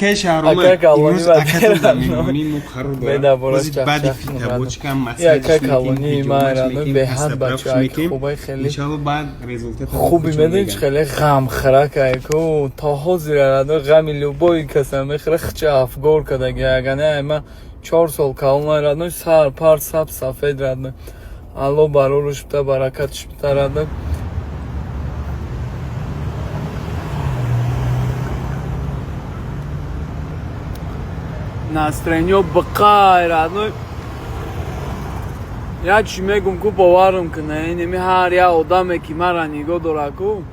Акак алони ва беда бораш яка калони майрану беҳад бачаи хубай хеле хуби медонӣ чи хеле ғамхарак айку то ҳозирараду ғами любои каса мехира хча афгор кадаги агане айма 4 сол калонайраду сар пар саб сафед раду алло бароруш бита баракатш бита раду настроение бақай раду я чӣ мегум ку боварам кунае неми ҳар як одаме ки мара нигоҳ дора ку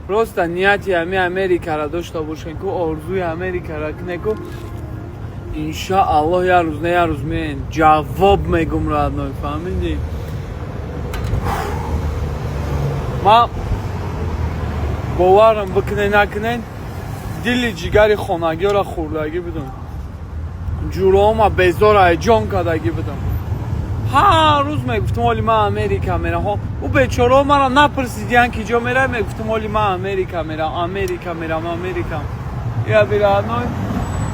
просто нияти ҳами америкара дошта бошен ку орзуи америкара куне ку иншааллоҳ як рӯз не як рӯз меен ҷавоб мегум радной фаҳмидӣ ман боварам бикунен накунен дили ҷигари хонагиёра хӯрдагӣ бидум ҷурома безора ҷон кардагӣ будам ҳар рӯз мегуфтам оли ман америка мерам ӯ бечораҳо мара напурсидиян ки ҷо меравӣ мегуфтам оли ман америка мерам я бираной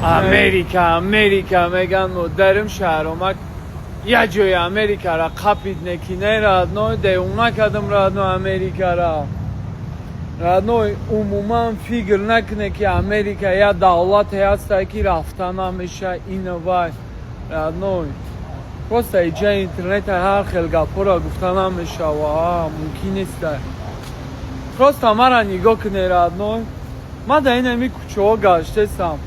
америка меган модарим шаҳромак як ҷои америкара қапидне кинаи радной деуна кардам радной америкара радной умуман фикр накуне ки америка як давлате ҳаста ки рафта намеша инавай радной просто иҷаи интернета ҳар хел гапҳоро гуфта намешава мумкин неста просто мара нигоҳ куне радной ман дар инами кӯчаҳо гаштесам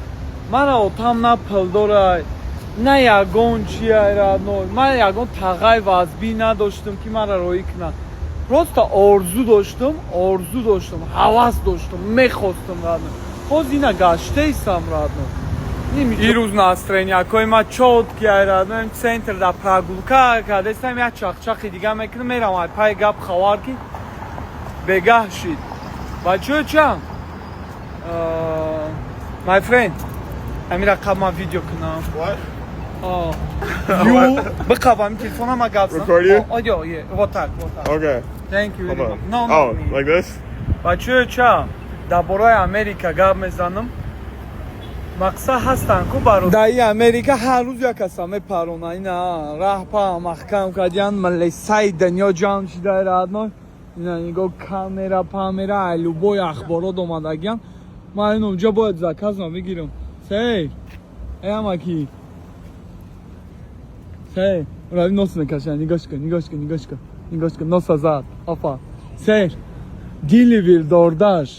мара отам на пул дорад на ягон чияй радной ман ягон тағай вазбӣ надоштам ки мара роҳӣ кунад просто орзу доштам ҳавас доштам мехостам радной ҳоз ина гаштаисам радной ирӯз настроениякои ма чоткияй радной центр да прогулка кардестам як чахчахи дига мекунам мерам ай пай гап хабар ки бегаҳ шид бачаҳо чанд my friend амира қаб ман видео кунам биқабам телефонама гап зан вот так Okay. Thank you. Hold on. No, Oh, like this? Бачаҳо ча дар бораи Америка гап мезанам. Мақсад ҳастанд ку баро дар Америка ҳар рӯз як каса мепарона ина раҳпа маҳкам кардиян малесаи дунё ҷамъ шидаи радной ина нигоҳ камера памера айлубои ахборот омадагиян ман ин онҷа бояд заказам бигирам сей амаки сей рави нос мекашад нигоҳш кун нос азад афа сей deliver DoorDash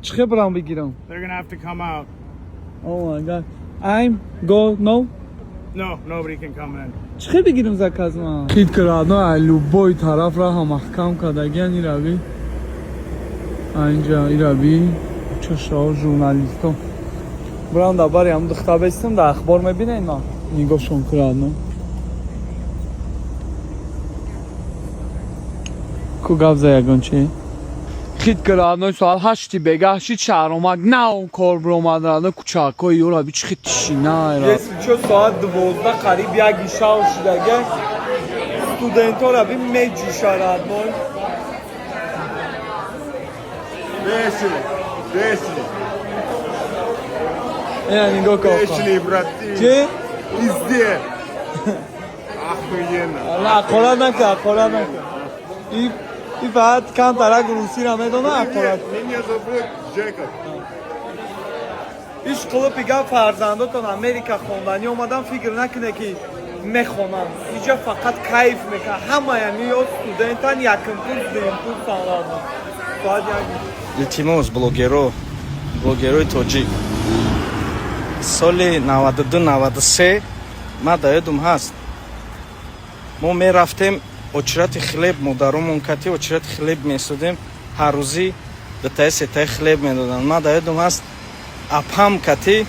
чӣ хебрам бигирам They're gonna have to come out. Oh my god I'm go no No, nobody can come in. чӣ хе бигирам заказма хит крадно айлубои тарафра ҳам маҳкам кардагиян ирави анҷа ирави чашао журналисто бурам дар бари ҳам духта бестам дар ахбор мебинен ма нигоҳшон крадно ку гап за ягон чи хит крадно соат 8 бегаҳ шид шаҳромак нав кор биромад радно кӯчакҳои ёраби чӣ хит тишина если чо соат 12 қариб яги шав шидага студентҳо раби меҷӯша радно Весели. нигоҳ кор Весели, брати. чи Везде. Охуенно. ақорат накар и фақат камтарак русиро медона ақорат Меня зовут Джекоб. иш қилипи гап фарзандотон Америка хонданӣ омадан фикр накуне ки мехонанд инҷа фақат кайф мекунанд ҳамаям ё студентан якум курс дуюм курсан радно соат як илтимос блогерои тоҷик соли 92-93 ма дар ёдум ҳаст мо мерафтем очирати хлеб модаромон кати очирати хлеб месудем ҳаррӯзӣ дутаи сетаи хлеб медоданд ма дар ёдум ҳаст апам кати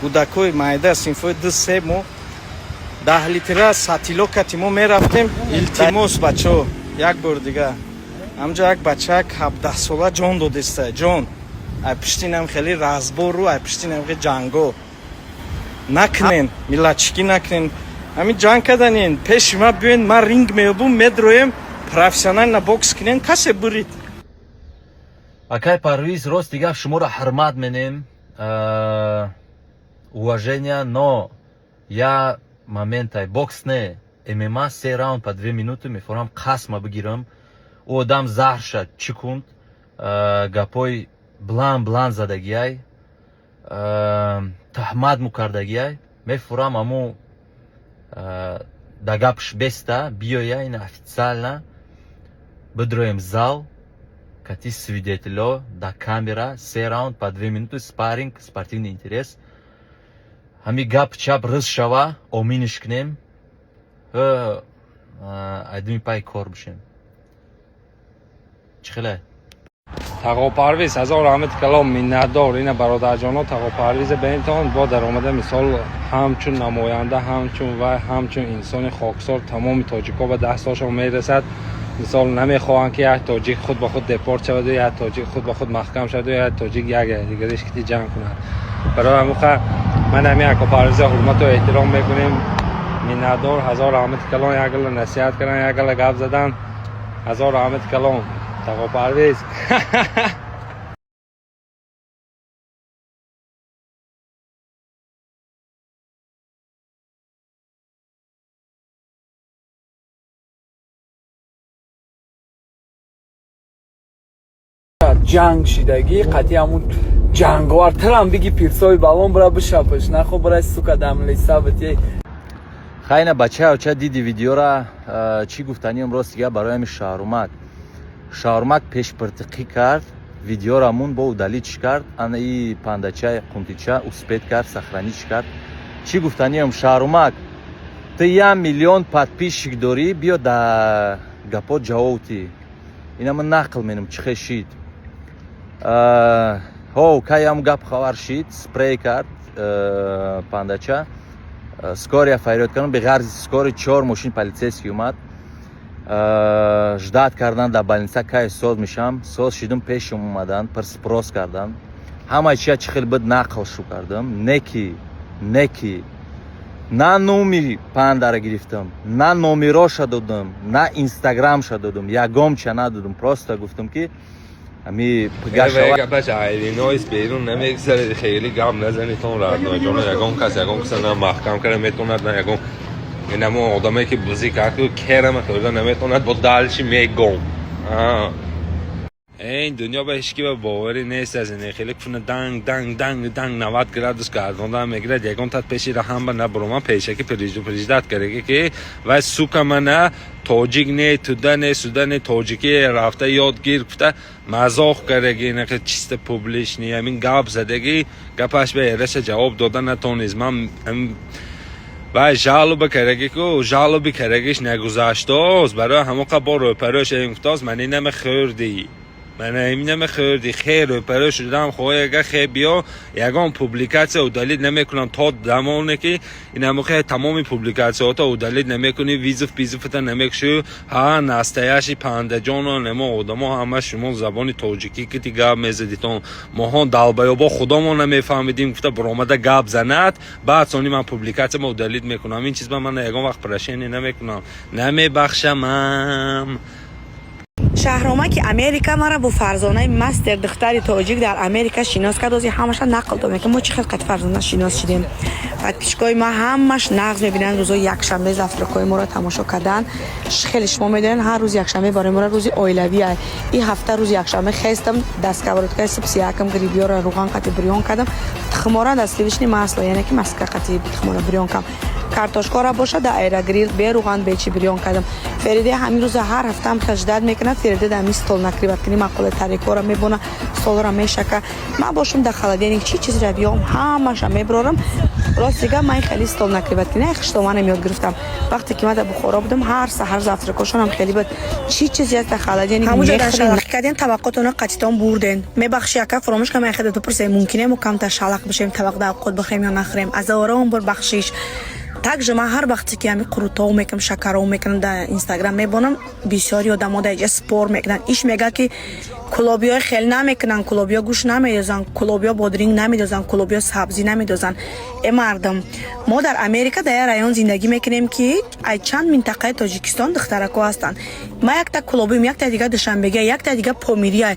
кӯдакҳои майда синфҳои 2-3 мо 10 литра сатило кати мо мерафтем илтимос бачаҳо як бор дига ҳамҷо як бачаак 17 сола ҷон додиста ҷон ай пиштинам хеле разбору ай пиштинам хеле ҷанго накунен миллатчикӣ накунен ҳамин ҷанг карданин пеши ма биёен ман ринг меёбум медроем профессионально бокс кунен касе бурид акай парвиз рости гап шуморо ҳурмат менем уважение, но я моментай бокс не ММА 3 раунд по 2 минуты мефорам қасма бигирам. У одам заҳр шад чӣ кунд гапои блан задагиай таҳмат мукардагиай мефорам аму да гапш беста биёя ин официально бидроем зал кати свидетелё да камера 3 раунд по 2 минуты спарринг спортивный интерес ҳами гап чап рыз шава оминиш кунем айдами пай кор бишем чӣ хеле тағопарвиз 1000 рамид калом миннатдор ина бародарҷоно тағопарвизе бентон бо даромада мисол ҳамчун намоянда ҳамчун вай ҳамчун инсони хоксор тамоми тоҷико ба 10 солшон мерасад мисол намехоҳанд ки як тоҷик худ ба худ депорт шавад як тоҷик худ ба худ маҳкам шавад як тоҷик як дигариш кити ҷанг кунад барои ҳамуха ман ҳами акопарвизе ҳурмату эҳтиром мекунем миннатдор 1000 рамид калон якгала насиҳат кардан якгала гап задан 1000 рамид калон тағопарвиз جنگ شیدگی قطعی همون جنگوارترم بگی پیرسوی بالون برا بشاپش نخو برای سوکا دملی ثابتی хайна бачаоча диди видеора чӣ гуфтаним ростига бароями шаҳрумак пешпиртиқӣ кард видеорамун бо удалӣ чӣ кард ана и пандача қунтича успед кард сахранӣ чӣ кард чӣ гуфтаним шаҳрумак ты 1 миллион подписчик дорӣ биё да гапо ҷавоби ина ман нақл менам чӣ хешид каям гап хабар шид спрей кард пандача скория фарёд кардам бе ғарзи скори 4 мошини полицейский омад ждат кардан дар больница кай соз мешам соз шидам пешам омадан пир спрос кардан ҳамаи чия чӣ хел бид нақл шу кардам неки на номи пандара гирифтам на номероша додам на инстаграмша додам ягомча надодам просто гуфтам ки ами гапаш айриноис берун намегзаре хели гап назанитон радноҷона ягон кас на маҳкам кара метонад на ягон инамо одаме ки бузӣ кард керама хӯрда наметонад бо далчи мегом ин дунё ба ҳеҷ ки ба боварӣ нест аз ин хеле куфна данг 90 градус гардондан мегирад ягон тат пеши раҳамба набуроман пешаки приждат кареги ки вай сука мана тоҷик не туда не суда не тоҷикӣ рафта ёдгир гуфта мазоқ кареги инақа чиста публични ҳамин гап задаги гапаш ба эраша ҷавоб дода натонист ман вай жалоба кареги ку жалоби карегиш нагузаштост барои ҳамоқа бо рӯпарош гуфтост мани намехӯрдӣ خیردی خیر و پره شدم خواهی اگه خیلی بیا یکان پوبلیکاسیا اودالید نمیکنم تا دمانه که این همه تمامی پوبلیکاسیا تا اودالید نمیکنی ویزوف تا نمیکشو ها نستایشی پنده جانا نما آدما همه شما زبانی تاجیکی که دیگه میزدیتون ماها دلبایا با خودمون نمیفهمیدیم گفته برآمده گپ زند بعد سانی من پوبلیکاسیا ما اودالید میکنم این چیز من یکان وقت پرشینی نمیکنم نمیبخشم شهرامک امریکا مرا با فرزانه مستر دختری تاجیک در امریکا شناس کرد از همش نقل دادم که ما چه خیلی فرزانه شناس شدیم بعد پیشگاه ما همش نقض میبینن روزای یکشنبه از آفریقای ما را تماشا کردن خیلی شما میدونن هر روز یکشنبه برای ما روز اویلویه این هفته روز یکشنبه خواستم دست کبرت که سب سیاکم گریبیا را روغن قطع بریان کردم تخمارا دست لیوشنی مسئله یعنی که مسکه قطع تخمارا بریان کردم کارتوشکارا باشه در ایرا گریل به روغن به چی بریان کردم فریده همین روز هر هفته هم خجدت میکنه فریده در میستول نکریبت کنی مقاله تاریکورا میبونه استول را میشکه ما باشم در خلادیانی چیز رو بیام همش میبرم راستیگه من خیلی استول نکریبت کنی خشتوانه میاد گرفتم وقتی که من در بخارا بودم هر سحر زفترکاشون هم خیلی بود چیزی از در خلادیانی همونجا در شلق کردین طبقاتونو قطعتون بردین میبخشی که فراموش کنم خودت بپرسه ممکنه ما کم تا شلق بشیم طبق در خود بخریم یا نخریم از آرام بر بخشیش также ман ҳар вақте ки ҳами қурутову мекунам шакарову мекунам дар инстаграм мебонам бисёри одамо дар иҷа спор мекунанд иш мега ки кулобиҳо хеле намекунанд кулобиҳо гӯшт намедозанд кулобиҳо бодринг намедозанд кулобиҳо сабзӣ намедозанд мардам мо дар америка дар як район зиндагӣ мекунем ки ай чанд минтақаи тоҷикистон духтарако ҳастанд ма якта кулобиҳам якта дига душанбегия якта дига помирия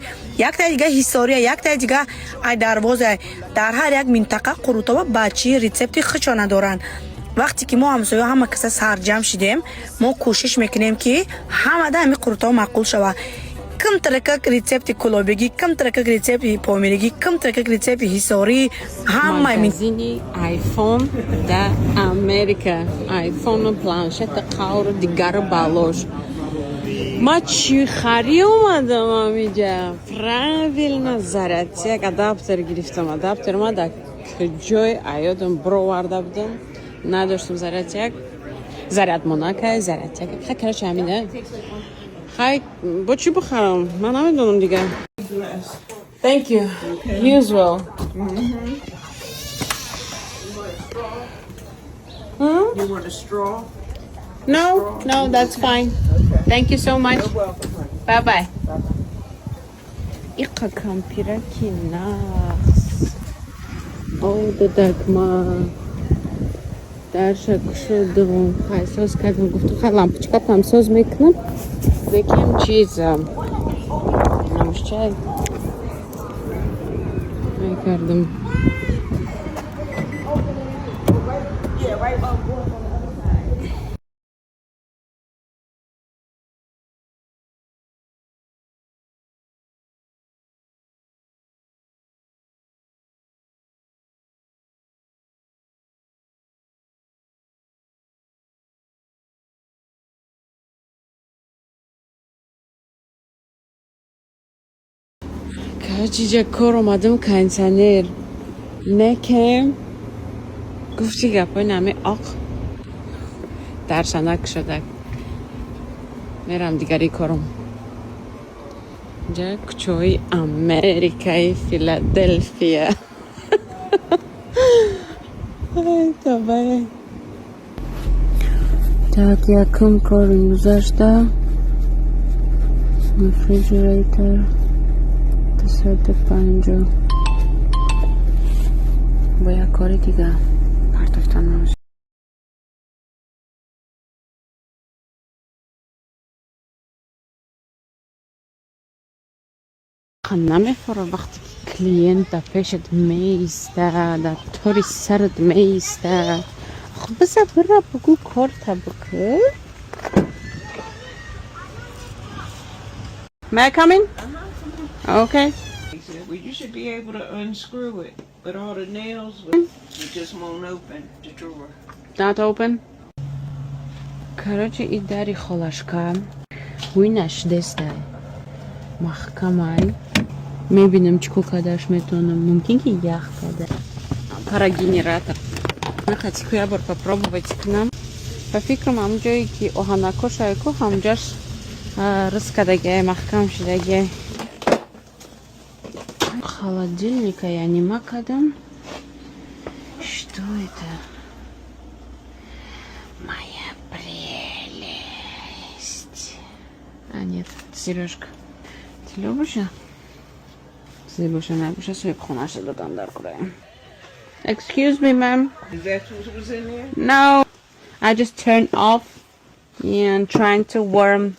якта дига ҳисория якта дига ай дарвоза дар ҳар як минтақа қурутова бачи рецепти хичона доранд вақте ки мо ҳамсоё ҳама каса сарҷамъ шидем мо кӯшиш мекунем ки ҳамада ҳами қурутова маъқул шава кимтара как рецепти кулобигӣ кимтара как рецепти помиригӣ кимтара как рецепти ҳисорӣ ҳама магазини айфон да Америка айфону планшета қавру дигару балош ма чӣ хари омадам амиҷа правилно зарядчак адаптер гирифтам адаптер ма дар куҷои аёдам бироварда будам надоштам зарядчак зарядмонакай зарядчак хай короче ҳамина хай бо чӣ бухарам ман намедонам дига thank you you as well You want a straw? no that's fine thank you so much bye bye иқа кампираки нақс дадакма дарша кушодам хай соз кардам гуфту хай лампочкатам соз мекунам бекем чиз намушчай мекардам короче кор омадам кондиционер некем гуфти гапои нами оқ даршанак шудак мерам дигари корум ҷа кӯчаҳои Америкаи Филадельфия табай так якум кори гузашта рефрижератор тасоди 50 бо як кори дига партофтан намуш намехӯра вақте ки клиент дар пешат меистад дар тори сарат меистад хуб биза бира бугӯ корта бикӯ May I come in? Okay. Well, you should be able to unscrew it, but all the nails, you just won't open the drawer. Not open? Короче, и дари холашка. Уинаш дестай. Махкамай. Мебинам чико кадаш метонам. Мумкин ки ях када. Парогенератор. Я хочу я бар попробовать к нам. По фикрам амҷое ки оҳанако шайко ҳамҷаш рискадаге маҳкам шудаге. Холодильника я не макадам. Что это? Моя прелесть. А нет, Сережка. Ты любишь? Ты любишь, она любишь, свой пхунаши дадам дар кураем. Excuse me, ma'am. Is that what was in there? No, I just turned off and trying to warm